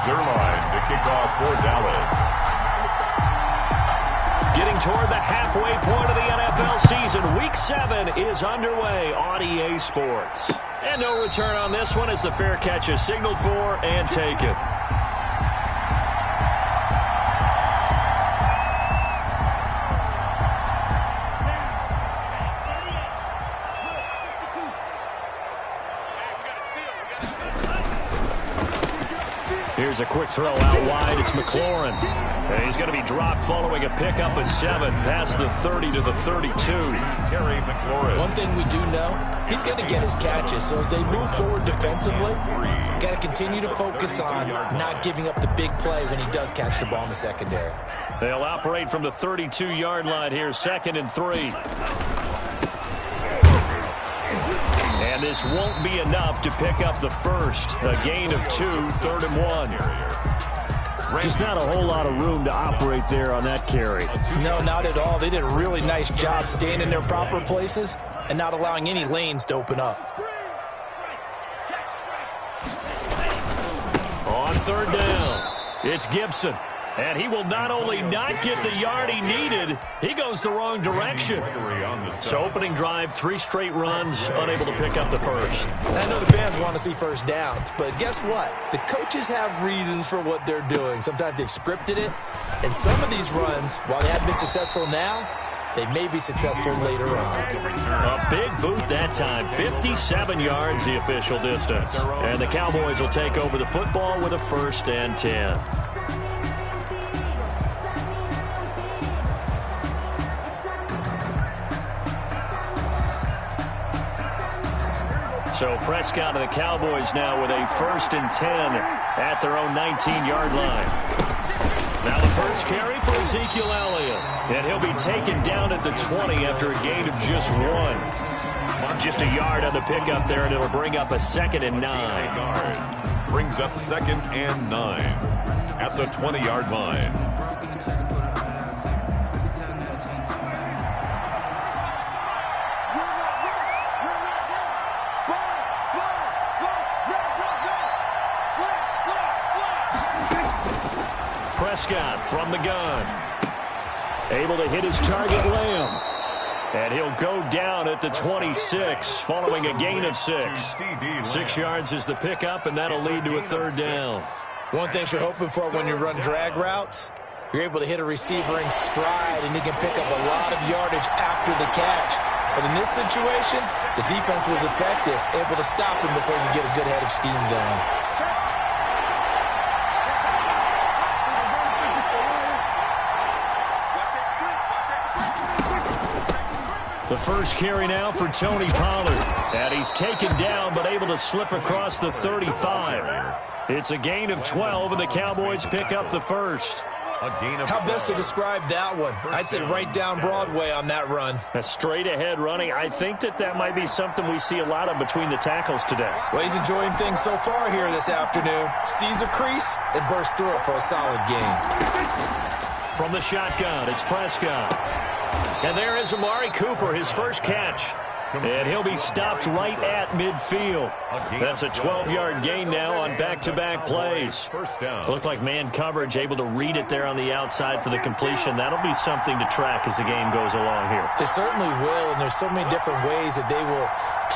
their line to kick off for Dallas. Getting toward the halfway point of the NFL season, Week 7 is underway on EA Sports. And no return on this one as the fair catch is signaled for and taken. Here's a quick throw out wide. It's McLaurin. And he's going to be dropped following a pickup of 7 past the 30 to the 32. Terry McLaurin. One thing we do know, he's going to get his catches. So as they move forward defensively, got to continue to focus on not giving up the big play when he does catch the ball in the secondary. They'll operate from the 32-yard line here, 2nd and 3. And this won't be enough to pick up the first. A gain of 2, 3rd and 1. Just not a whole lot of room to operate there on that carry. No, not at all. They did a really nice job staying in their proper places and not allowing any lanes to open up. On 3rd down, it's Gibson. And he will not only not get the yard he needed, he goes the wrong direction. So opening drive, 3 straight runs, unable to pick up the first. I know the fans want to see first downs, but guess what? The coaches have reasons for what they're doing. Sometimes they've scripted it, and some of these runs, while they haven't been successful now, they may be successful later on. A big boot that time, 57 yards the official distance. And the Cowboys will take over the football with a 1st and 10. So Prescott and the Cowboys now with a 1st and 10 at their own 19-yard line. Now the first carry for Ezekiel Elliott. And he'll be taken down at the 20 after a gain of just 1. Just a yard on the pickup there, and it'll bring up a 2nd and 9. Brings up 2nd and 9 at the 20-yard line. Prescott from the gun. Able to hit his target, Lamb. And he'll go down at the 26 following a gain of 6. 6 yards is the pickup, and that'll lead to a 3rd down. One thing you're hoping for when you run drag routes, you're able to hit a receiver in stride, and he can pick up a lot of yardage after the catch. But in this situation, the defense was effective, able to stop him before you get a good head of steam going. The first carry now for Tony Pollard. And he's taken down but able to slip across the 35. It's a gain of 12, and the Cowboys pick up the first. How best to describe that one? I'd say right down Broadway on that run. A straight-ahead running. I think that might be something we see a lot of between the tackles today. Well, he's enjoying things so far here this afternoon. Sees a crease and bursts through it for a solid gain. From the shotgun, it's Prescott. And there is Amari Cooper, his first catch. And he'll be stopped right at midfield. That's a 12-yard gain now on back-to-back plays. Looked like man coverage, able to read it there on the outside for the completion. That'll be something to track as the game goes along here. It certainly will, and there's so many different ways that they will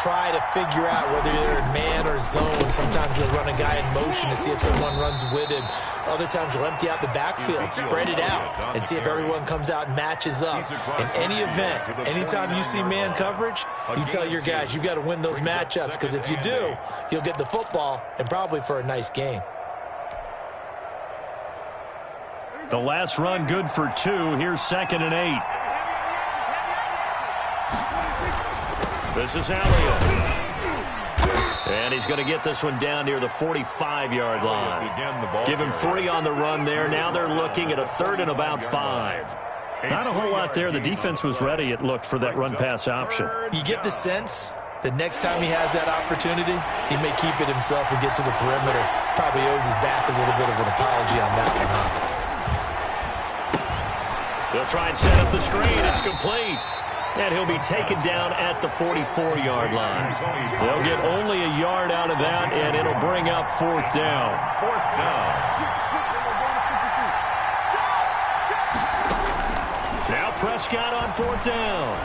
try to figure out whether they're in man or zone. Sometimes you'll run a guy in motion to see if someone runs with him. Other times you'll empty out the backfield, spread it out, and see if everyone comes out and matches up. In any event, anytime you see man coverage, you tell your guys you've got to win those matchups, because if you do, you'll get the football and probably for a nice game. The last run good for 2. Here's 2nd and 8. This is Elliott. And he's going to get this one down near the 45-yard line. Give him 3 on the run there. Now they're looking at a 3rd and about 5. Not a whole lot there. The defense was ready, it looked, for that run-pass option. You get the sense that next time he has that opportunity, he may keep it himself and get to the perimeter. Probably owes his back a little bit of an apology on that one, huh? They'll try and set up the screen. It's complete. And he'll be taken down at the 44-yard line. They'll get only a yard out of that, and it'll bring up 4th down. 4th down. Now Prescott on 4th down.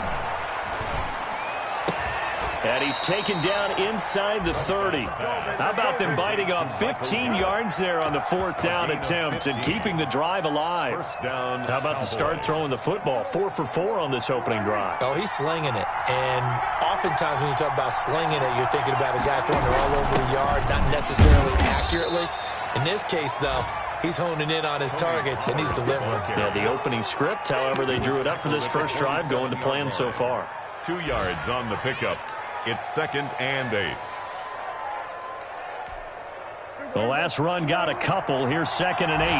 And he's taken down inside the 30. How about them biting off 15 yards there on the 4th down attempt and keeping the drive alive? How about the start throwing the football? 4 for 4 on this opening drive. Oh, he's slinging it. And oftentimes when you talk about slinging it, you're thinking about a guy throwing it all over the yard, not necessarily accurately. In this case, though, he's honing in on his targets, and he's delivering. Yeah, the opening script, however, they drew it up for this first drive, going to plan so far. 2 yards on the pickup. It's 2nd and 8. The last run got a couple. Here's 2nd and 8.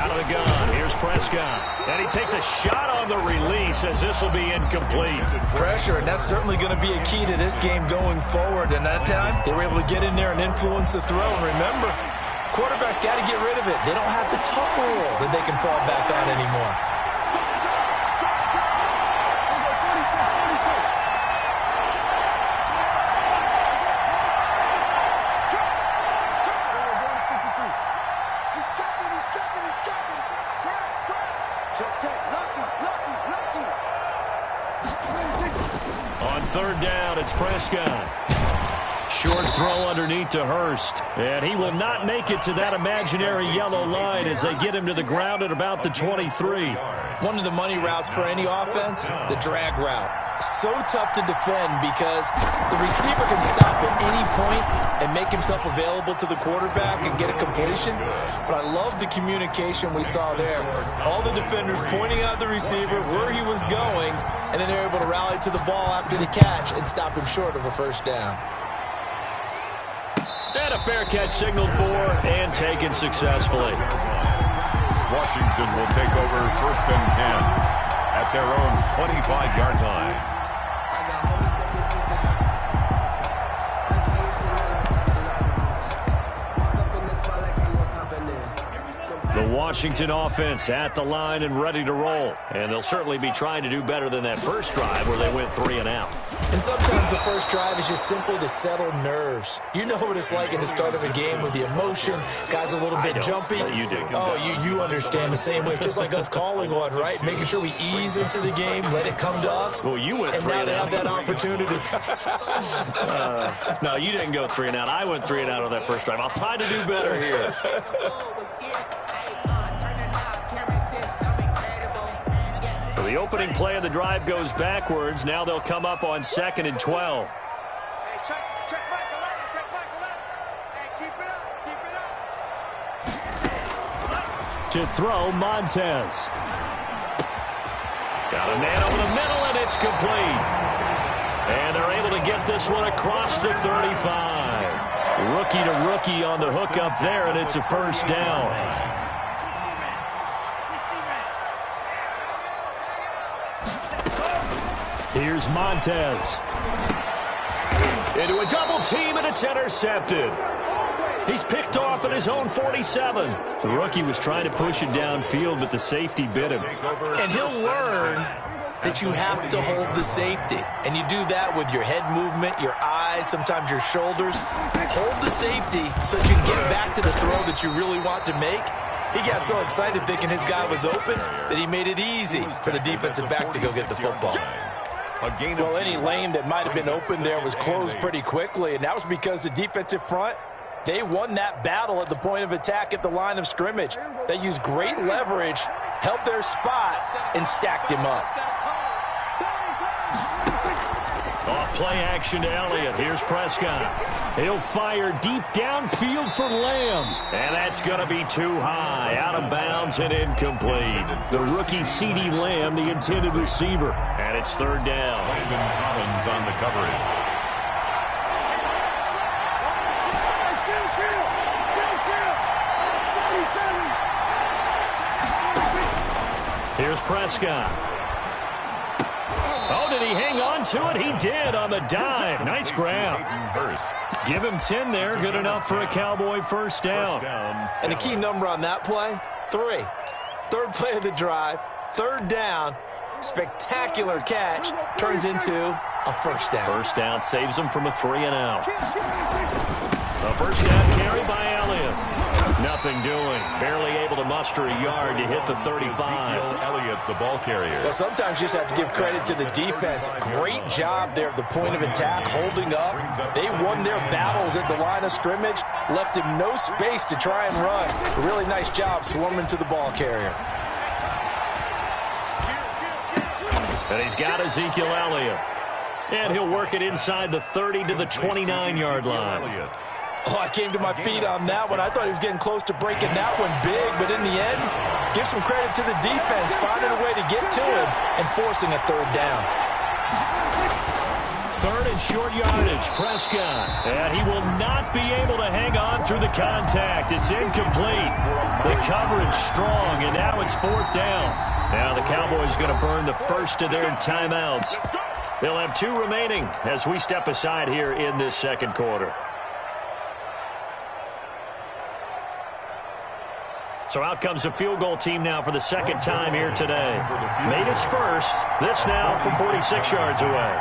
Out of the gun. Here's Prescott. And he takes a shot on the release as this will be incomplete. Pressure, and that's certainly going to be a key to this game going forward. And that time, they were able to get in there and influence the throw. And remember, quarterbacks got to get rid of it. They don't have the tuck rule that they can fall back on anymore. On 3rd down, it's Prescott. Short throw underneath to Hurst. And he will not make it to that imaginary yellow line as they get him to the ground at about the 23. One of the money routes for any offense, the drag route. So tough to defend because the receiver can stop at any point and make himself available to the quarterback and get a completion. But I love the communication we saw there. All the defenders pointing out the receiver, where he was going, and then they're able to rally to the ball after the catch and stop him short of a first down. And a fair catch signaled for and taken successfully. Washington will take over 1st and 10 at their own 25-yard line. The Washington offense at the line and ready to roll. And they'll certainly be trying to do better than that first drive where they went 3 and out. And sometimes the first drive is just simply to settle nerves. You know what it's like at the start of a game with the emotion. Guys a little bit jumpy. You do. Oh, you understand the same way. It's just like us calling one, right? Making sure we ease into the game, let it come to us. Well, you went 3 and now and they out. have that opportunity. No, you didn't go 3 and out. I went 3 and out on that first drive. I'll try to do better here. So the opening play of the drive goes backwards. Now they'll come up on 2nd and 12. Check Michael out. Hey, keep it up. To throw, Montez. Got a man over the middle, and it's complete. And they're able to get this one across the 35. Rookie to rookie on the hook up there, and it's a first down. Here's Montez. Into a double team, and it's intercepted. He's picked off at his own 47. The rookie was trying to push it downfield, but the safety bit him. And he'll learn that you have to hold the safety. And you do that with your head movement, your eyes, sometimes your shoulders. Hold the safety so that you can get back to the throw that you really want to make. He got so excited thinking his guy was open that he made it easy for the defensive back to go get the football. Well, any lane that might have been open there was closed pretty quickly, and that was because the defensive front, they won that battle at the point of attack at the line of scrimmage. They used great leverage, held their spot, and stacked him up. Off play action to Elliott. Here's Prescott. He'll fire deep downfield for Lamb. And that's going to be too high. Out of bounds and incomplete. The rookie CeeDee Lamb, the intended receiver. And it's 3rd down. Collins on the coverage. Here's Prescott. Oh, did he hang on to it? He did on the dive. Nice grab. Give him 10 there. Good enough for a Cowboy first down. And the key number on that play, 3. Third play of the drive, third down, spectacular catch, turns into a first down. First down saves him from a 3-and-out. A first down carry by Elliott. Nothing doing. Barely able to muster a yard to hit the 35. Elliott, the ball carrier. Well, sometimes you just have to give credit to the defense. Great job there at the point of attack, holding up. They won their battles at the line of scrimmage, left him no space to try and run. A really nice job swarming to the ball carrier. And he's got Ezekiel Elliott. And he'll work it inside the 30 to the 29-yard line. Oh, I came to my feet on that one. I thought he was getting close to breaking that one big, but in the end, give some credit to the defense, finding a way to get to him and forcing a third down. Third and short yardage, Prescott. And he will not be able to hang on through the contact. It's incomplete. The coverage strong, and now it's fourth down. Now the Cowboys going to burn the first of their timeouts. They'll have 2 remaining as we step aside here in this second quarter. So out comes the field goal team now for the second time here today. Made his first. This now from 46 yards away.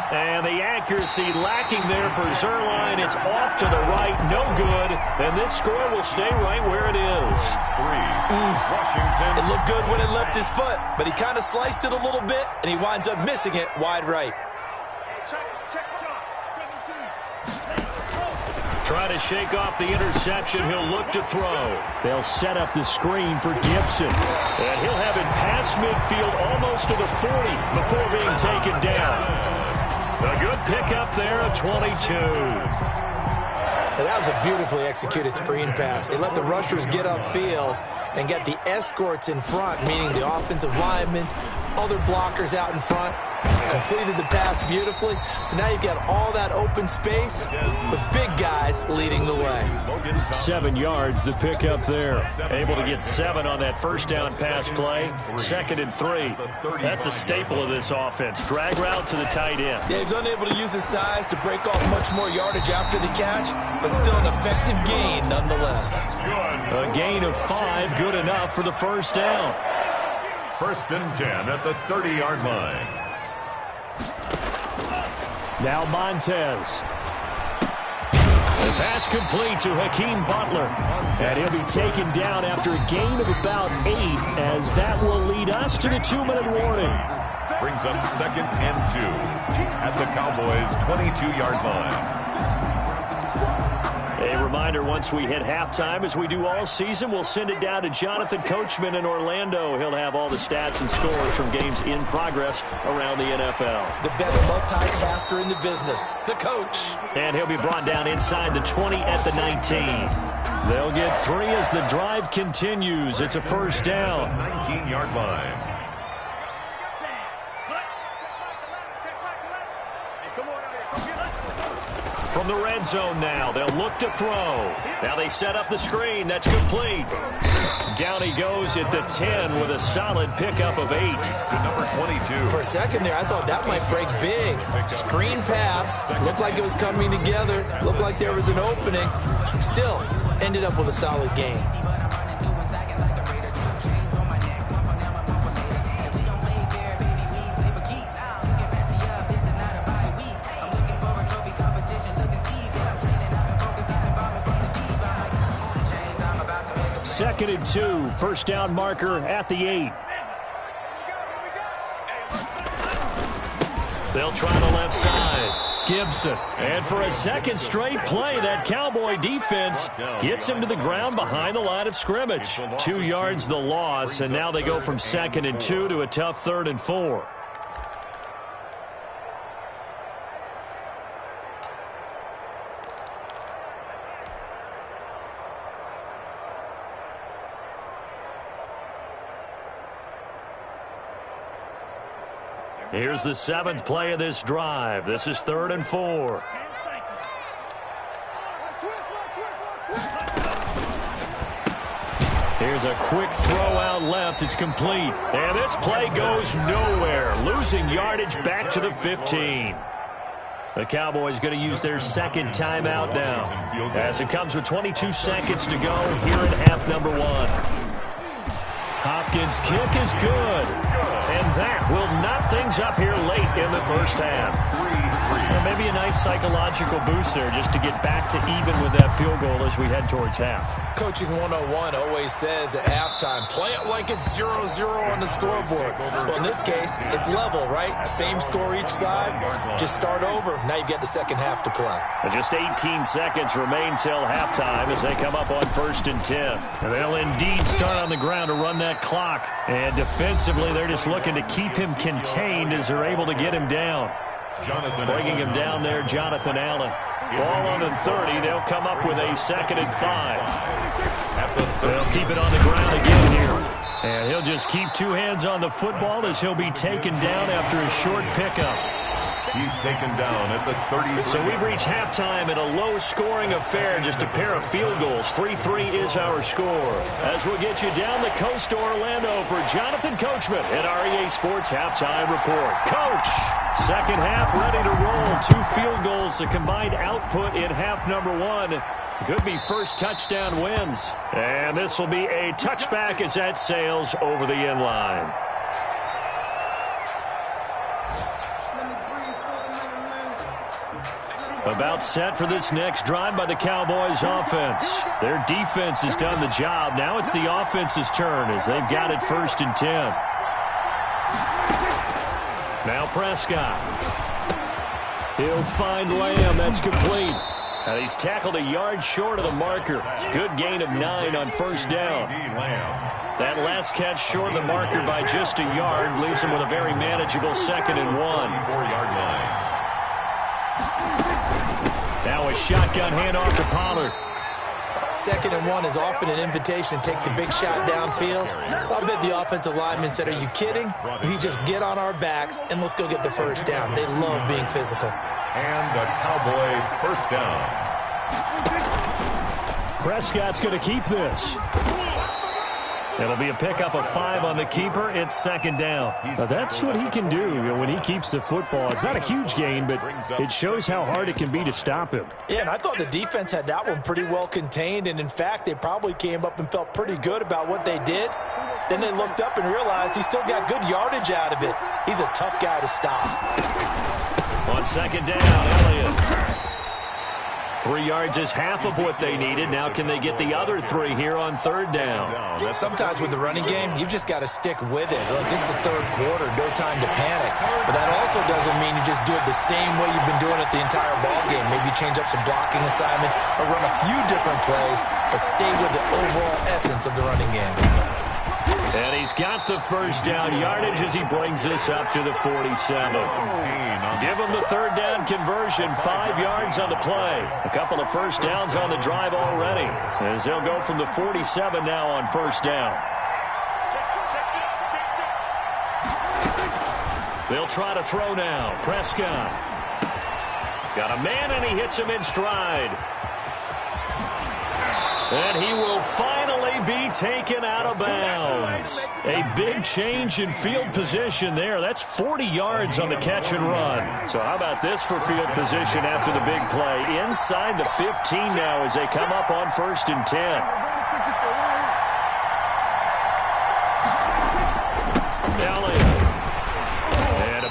And the accuracy lacking there for Zerline. It's off to the right. No good. And this score will stay right where it is. Washington. It looked good when it left his foot, but he kind of sliced it a little bit, and he winds up missing it wide right. Try to shake off the interception. He'll look to throw. They'll set up the screen for Gibson. And he'll have it past midfield almost to the 40 before being taken down. A good pickup there, a 22. And that was a beautifully executed screen pass. They let the rushers get upfield and get the escorts in front, meaning the offensive linemen, other blockers out in front. Completed the pass beautifully. So now you've got all that open space with big guys leading the way. 7 yards, the pickup there. Able to get 7 on that first down pass play. 2nd and 3. That's a staple of this offense. Drag route to the tight end. Yeah, he's unable to use his size to break off much more yardage after the catch, but still an effective gain nonetheless. A gain of 5, good enough for the first down. 1st and 10 at the 30-yard line. Now Montez. The pass complete to Hakeem Butler. And he'll be taken down after a gain of about 8, as that will lead us to the 2-minute warning. Brings up 2nd and 2 at the Cowboys' 22-yard line. A reminder, once we hit halftime, as we do all season, we'll send it down to Jonathan Coachman in Orlando. He'll have all the stats and scores from games in progress around the NFL. The best multitasker in the business, the coach. And he'll be brought down inside the 20 at the 19. They'll get 3 as the drive continues. It's a first down. 19-yard line. From the red zone now, they'll look to throw. Now they set up the screen. That's complete. Down he goes at the 10 with a solid pickup of 8. To number 22. For a second there, I thought that might break big. Screen pass. Looked like it was coming together. Looked like there was an opening. Still, ended up with a solid game. Second and 2, first down marker at the 8. They'll try the left side. Gibson. And for a second straight play, that Cowboy defense gets him to the ground behind the line of scrimmage. 2 yards the loss, and now they go from 2nd and 2 to a tough 3rd and 4. Here's the 7th play of this drive. This is 3rd and 4. Here's a quick throw out left. It's complete. And this play goes nowhere. Losing yardage back to the 15. The Cowboys going to use their second timeout now, as it comes with 22 seconds to go here in half number 1. Hopkins' kick is good, and that will knot things up here late in the first half. Well, maybe a nice psychological boost there just to get back to even with that field goal as we head towards half. Coaching 101 always says at halftime, play it like it's 0-0 on the scoreboard. Well, in this case, it's level, right? Same score each side. Just start over. Now you get the second half to play. And just 18 seconds remain till halftime as they come up on 1st and 10. And they'll indeed start on the ground to run that clock. And defensively, they're just looking to keep him contained as they're able to get him down. Bringing him down there, Jonathan Allen. Ball on the 30. They'll come up with a 2nd and 5. They'll keep it on the ground again here. And he'll just keep 2 hands on the football as he'll be taken down after a short pickup. He's taken down at the 30. So we've reached halftime in a low-scoring affair, just a pair of field goals. 3-3 is our score. As we'll get you down the coast to Orlando for Jonathan Coachman at REA Sports Halftime Report. Coach, second half ready to roll. 2 field goals, the combined output in half number 1. Could be first touchdown wins. And this will be a touchback as that sails over the end line. About set for this next drive by the Cowboys offense. Their defense has done the job. Now it's the offense's turn as they've got it 1st and 10. Now Prescott. He'll find Lamb. That's complete. And he's tackled a yard short of the marker. Good gain of 9 on 1st down. That last catch short of the marker by just a yard leaves him with a very manageable 2nd and 1. 4-yard line. Now a shotgun handoff to Pollard. 2nd and 1 is often an invitation to take the big shot downfield. I bet the offensive lineman said, are you kidding? We just get on our backs and let's go get the 1st down. They love being physical. And the Cowboy 1st down. Prescott's going to keep this. It'll be a pickup of 5 on the keeper. It's 2nd down. Now that's what he can do when he keeps the football. It's not a huge gain, but it shows how hard it can be to stop him. Yeah, and I thought the defense had that one pretty well contained, and in fact, they probably came up and felt pretty good about what they did. Then they looked up and realized he still got good yardage out of it. He's a tough guy to stop. On 2nd down, Elliott. 3 yards is half of what they needed. Now can they get the other 3 here on 3rd down? Sometimes with the running game, you've just got to stick with it. Look, it's the 3rd quarter, no time to panic. But that also doesn't mean you just do it the same way you've been doing it the entire ball game. Maybe change up some blocking assignments or run a few different plays, but stay with the overall essence of the running game. And he's got the 1st down yardage as he brings this up to the 47. Give him the 3rd down conversion, 5 yards on the play. A couple of 1st downs on the drive already, as they'll go from the 47 now on 1st down. They'll try to throw now. Prescott. Got a man, and he hits him in stride. And he will finally be taken out of bounds. A big change in field position there. That's 40 yards on the catch and run. So how about this for field position after the big play? Inside the 15 now as they come up on 1st and 10.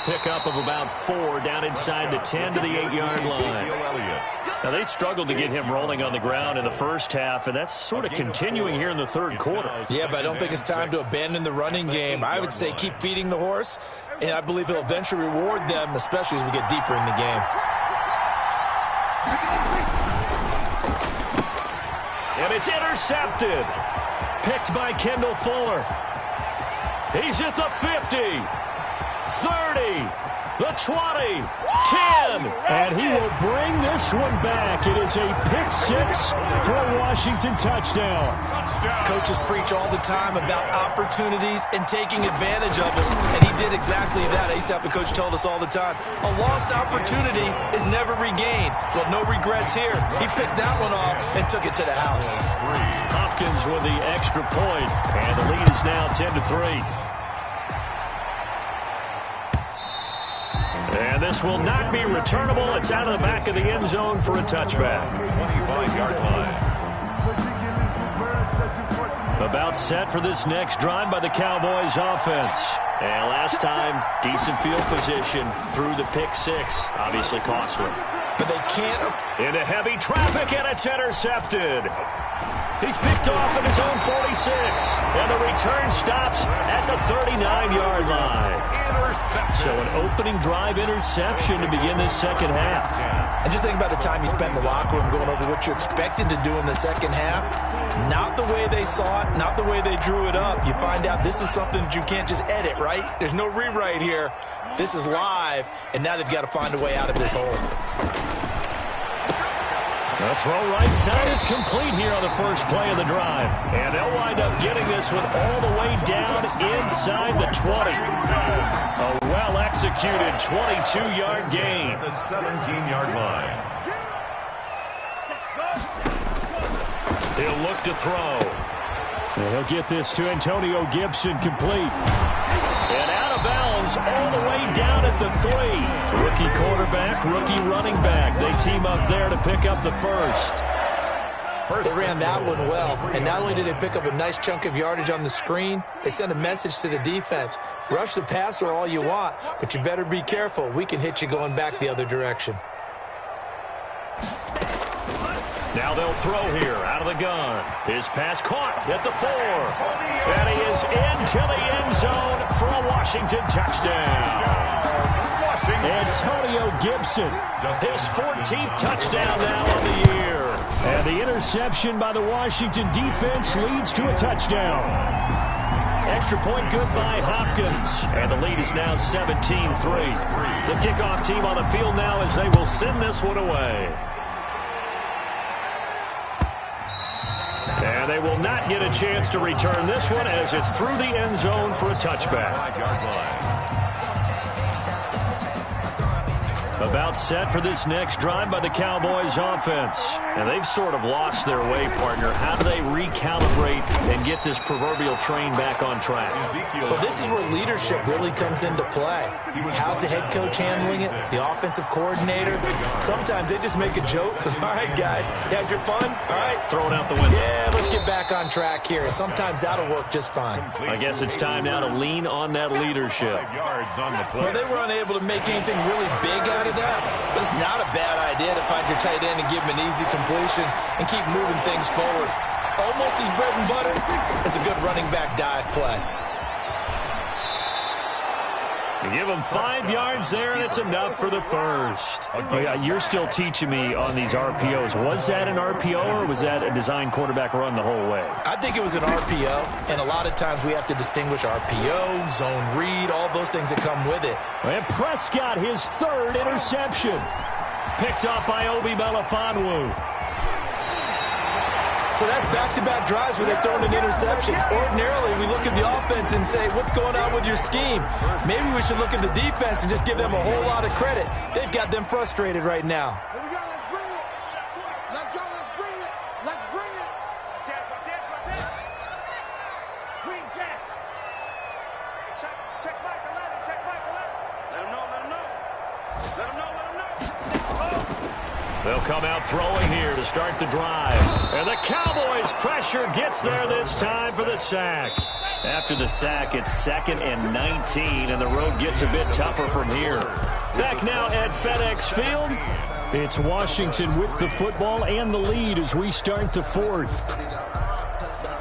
Pickup of about 4 down inside the 10 to the 8-yard line. Now, they struggled to get him rolling on the ground in the first half, and that's sort of continuing here in the 3rd quarter. Yeah, but I don't think it's time to abandon the running game. I would say keep feeding the horse, and I believe he'll eventually reward them, especially as we get deeper in the game. And it's intercepted. Picked by Kendall Fuller. He's at the 50. 30, the 20, 10, and he will bring this one back. It is a pick-6 for a Washington touchdown. Coaches preach all the time about opportunities and taking advantage of them, and he did exactly that. I used to have a coach tell us all the time, a lost opportunity is never regained. Well, no regrets here. He picked that one off and took it to the house. Hopkins with the extra point, and the lead is now 10-3. And this will not be returnable. It's out of the back of the end zone for a touchback. 25-yard line. About set for this next drive by the Cowboys offense. And last time, decent field position through the pick six. Obviously costly. But they can't. Into heavy traffic, and it's intercepted. He's picked off at his own 46. And the return stops at the 39-yard line. So an opening drive interception to begin this second half. And just think about the time you spent in the locker room going over what you expected to do in the second half. Not the way they saw it, not the way they drew it up. You find out this is something that you can't just edit, right? There's no rewrite here. This is live, and now they've got to find a way out of this hole. The throw right side is complete here on the first play of the drive. And they'll wind up getting this one all the way down inside the 20. A well-executed 22-yard gain. The 17-yard line. He'll look to throw. And he'll get this to Antonio Gibson complete. And out of bounds all the way down at the 3. Rookie quarterback, rookie running back. They team up there to pick up the first. They ran that one well. And not only did they pick up a nice chunk of yardage on the screen, they sent a message to the defense. Rush the passer all you want, but you better be careful. We can hit you going back the other direction. Now they'll throw here out of the gun. His pass caught at the 4. And he is into the end zone for a Washington touchdown. Antonio Gibson, his 14th touchdown now on the year. And the interception by the Washington defense leads to a touchdown. Extra point good by Hopkins. And the lead is now 17-3. The kickoff team on the field now as they will send this one away. And they will not get a chance to return this one as it's through the end zone for a touchback. About set for this next drive by the Cowboys offense. And they've sort of lost their way, partner. How do they recalibrate and get this proverbial train back on track? Well, this is where leadership really comes into play. How's the head coach handling it? The offensive coordinator? Sometimes they just make a joke. All right, guys, you had your fun? All right. Throw it out the window. Yeah, let's get back on track here. And sometimes that'll work just fine. I guess it's time now to lean on that leadership. Well, they were unable to make anything really big out of that, but it's not a bad idea to find your tight end and give him an easy completion and keep moving things forward. Almost as bread and butter as a good running back dive play. You give him 5 yards there, and it's enough for the first. You're still teaching me on these RPOs. Was that an RPO, or was that a design quarterback run the whole way? I think it was an RPO, and a lot of times we have to distinguish RPO, zone read, all those things that come with it. And Prescott, his 3rd interception. Picked off by Obi Melifonwu. So that's back-to-back drives where they've thrown an interception. Ordinarily, we look at the offense and say, what's going on with your scheme? Maybe we should look at the defense and just give them a whole lot of credit. They've got them frustrated right now. Here we go, let's bring it. Let's go, let's bring it. Let's bring it. Watch out. Green Jack. Check Mike 11, check Mike 11. Let him know. They'll come out throwing here to start the drive. And the Cowboys' pressure gets there this time for the sack. After the sack, it's 2nd and 19, and the road gets a bit tougher from here. Back now at FedEx Field. It's Washington with the football and the lead as we start the 4th.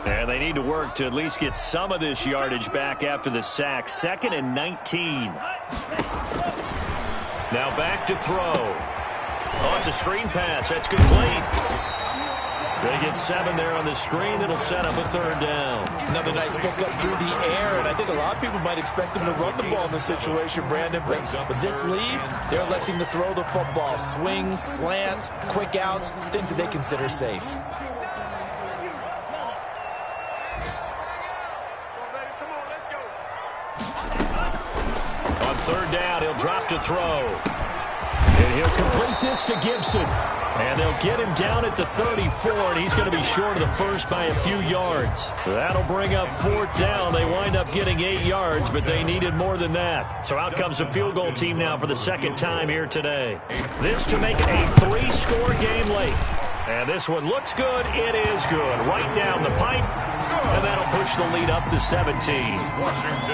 And they need to work to at least get some of this yardage back after the sack. 2nd and 19. Now back to throw. Oh, it's a screen pass. That's complete. They get 7 there on the screen. It'll set up a 3rd down. Another nice pickup through the air, and I think a lot of people might expect them to run the ball in this situation, Brandon. But with this lead, they're electing to throw the football. Swings, slants, quick outs, things that they consider safe. On 3rd down, he'll drop to throw. And he'll complete this pass to Gibson. And they'll get him down at the 34, and he's going to be short of the first by a few yards. That'll bring up 4th down. They wind up getting 8 yards, but they needed more than that. So out comes a field goal team now for the second time here today. This to make it a 3-score game late. And this one looks good. It is good. Right down the pipe. And that'll push the lead up to 17.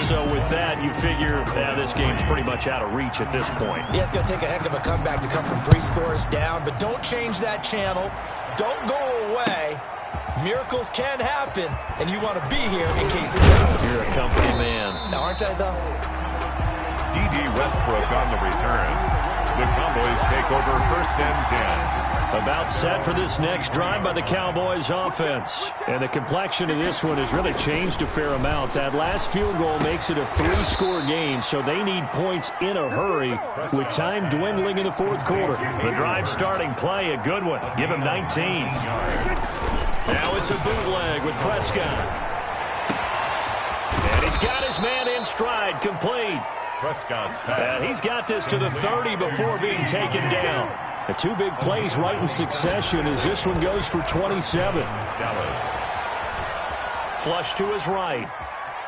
So with that, you figure this game's pretty much out of reach at this point. Yeah, it's going to take a heck of a comeback to come from 3 scores down, but don't change that channel. Don't go away. Miracles can happen, and you want to be here in case it does. You're a company man. Aren't I, though? D.D. Westbrook on the return. The Cowboys take over 1st and 10. About set for this next drive by the Cowboys offense. And the complexion of this one has really changed a fair amount. That last field goal makes it a 3-score game, so they need points in a hurry with time dwindling in the 4th quarter. The drive starting play, a good one. Give him 19. Now it's a bootleg with Prescott. And he's got his man in stride, complete. Prescott's pass. And he's got this to the 30 before being taken down. The 2 big plays right in succession as this one goes for 27. Dallas. Flush to his right.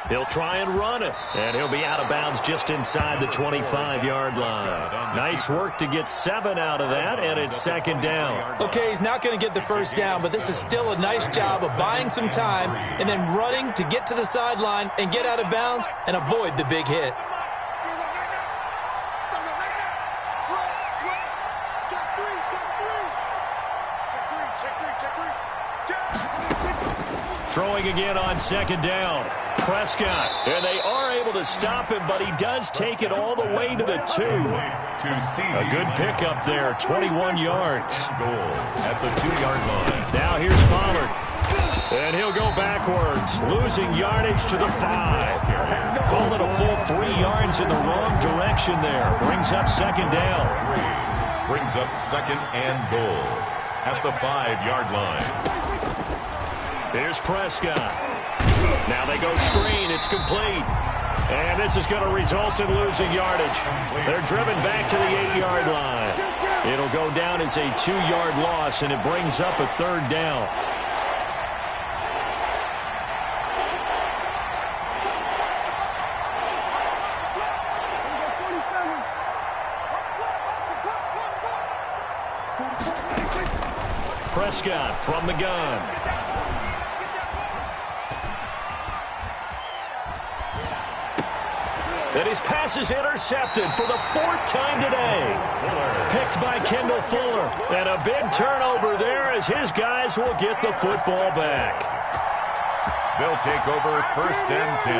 He'll try and run it. And he'll be out of bounds just inside the 25-yard line. Nice work to get 7 out of that, and it's 2nd down. Okay, he's not going to get the first down, but this is still a nice job of buying some time and then running to get to the sideline and get out of bounds and avoid the big hit. Throwing again on 2nd down. Prescott. And they are able to stop him, but he does take it all the way to the 2. A good pickup there, 21 yards. Goal at the 2-yard line. Now here's Pollard. And he'll go backwards, losing yardage to the 5. Call it a full 3 yards in the wrong direction there. Brings up 2nd down. Brings up 2nd and goal at the 5-yard line. Here's Prescott. Now they go screen. It's complete. And this is going to result in losing yardage. They're driven back to the 8-yard line. It'll go down as a 2-yard loss, and it brings up a 3rd down. Prescott from the gun. And his pass is intercepted for the 4th time today. Picked by Kendall Fuller. And a big turnover there as his guys will get the football back. They'll take over 1st and 10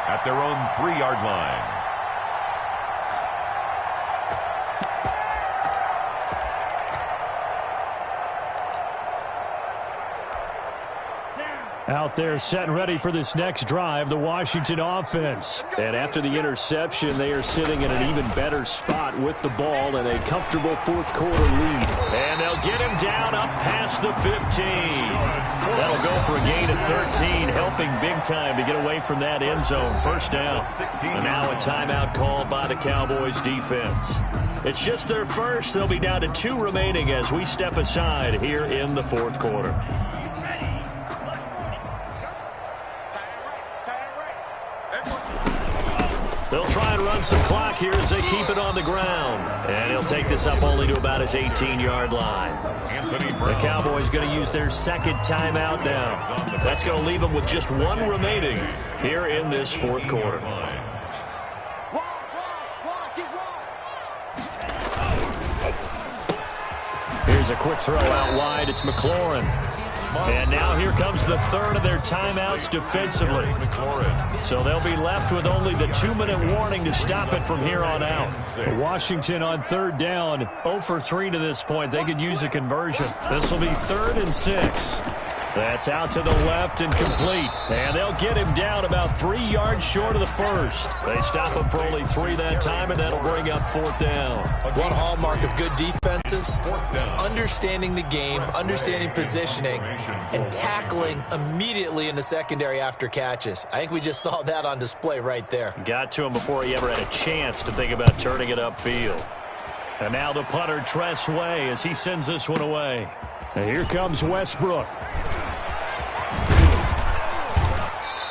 at their own 3-yard line. Out there set and ready for this next drive, the Washington offense. And after the interception, they are sitting in an even better spot with the ball and a comfortable 4th quarter lead. And they'll get him down up past the 15. That'll go for a gain of 13, helping big time to get away from that end zone. 1st down. And now a timeout called by the Cowboys defense. It's just their first. They'll be down to 2 remaining as we step aside here in the 4th quarter. They'll try and run some clock here as they keep it on the ground. And he'll take this up only to about his 18-yard line. The Cowboys going to use their 2nd timeout now. That's going to leave them with just 1 remaining here in this 4th quarter. Here's a quick throw out wide. It's McLaurin. And now here comes the 3rd of their timeouts defensively. So they'll be left with only the 2-minute warning to stop it from here on out. Washington on 3rd down, 0 for 3 to this point. They could use a conversion. This will be 3rd and 6. That's out to the left and complete. And they'll get him down about 3 yards short of the 1st. They stop him for only 3 that time, and that'll bring up 4th down. One hallmark of good defenses is understanding the game, understanding positioning, and tackling immediately in the secondary after catches. I think we just saw that on display right there. Got to him before he ever had a chance to think about turning it upfield. And now the punter, Tress Way, as he sends this one away. And here comes Westbrook.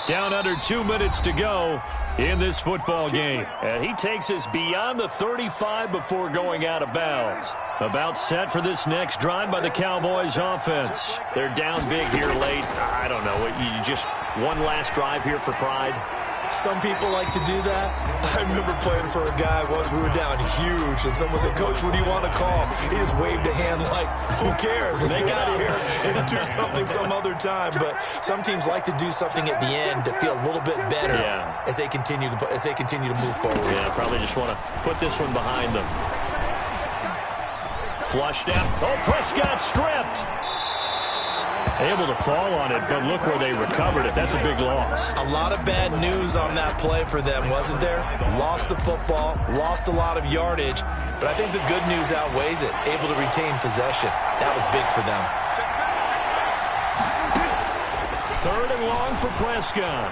Down under 2 minutes to go in this football game. And he takes us beyond the 35 before going out of bounds. About set for this next drive by the Cowboys offense. They're down big here late. I don't know. You just one last drive here for pride? Some people like to do that. I remember playing for a guy once. We were down huge, and someone said, "Coach, what do you want to call?" He just waved a hand like, who cares? Let's get out of here and do something some other time. But some teams like to do something at the end to feel a little bit better as they continue to move forward. Yeah, probably just want to put this one behind them. Flushed out. Oh, Prescott stripped. Able to fall on it, but look where they recovered it. That's a big loss. A lot of bad news on that play for them, wasn't there? Lost the football, lost a lot of yardage, but I think the good news outweighs it. Able to retain possession. That was big for them. 3rd and long for Prescott.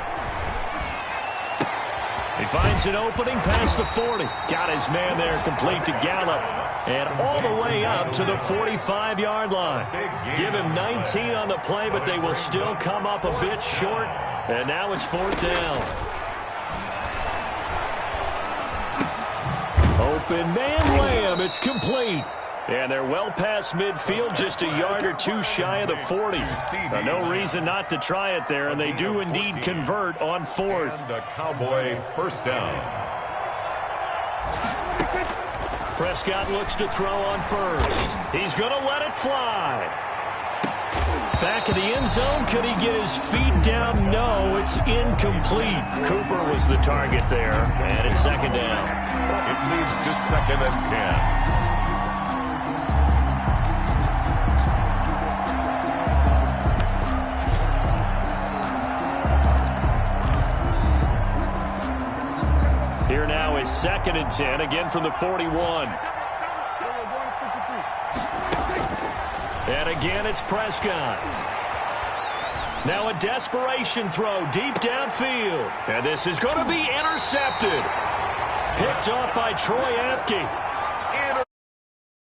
He finds an opening past the 40. Got his man there, complete to Gallup. And all the way up to the 45-yard line. Give him 19 on the play, but they will still come up a bit short. And now it's 4th down. Open man Lamb. It's complete. And they're well past midfield, just a yard or two shy of the 40. No reason not to try it there, and they do indeed convert on 4th. The Cowboy first down. Prescott looks to throw on 1st. He's going to let it fly. Back in the end zone. Could he get his feet down? No, it's incomplete. Cooper was the target there, and it's 2nd down. It moves to 2nd and 10. Here now is 2nd and 10, again from the 41. And again, it's Prescott. Now a desperation throw deep downfield. And this is going to be intercepted. Picked off by Troy Apke.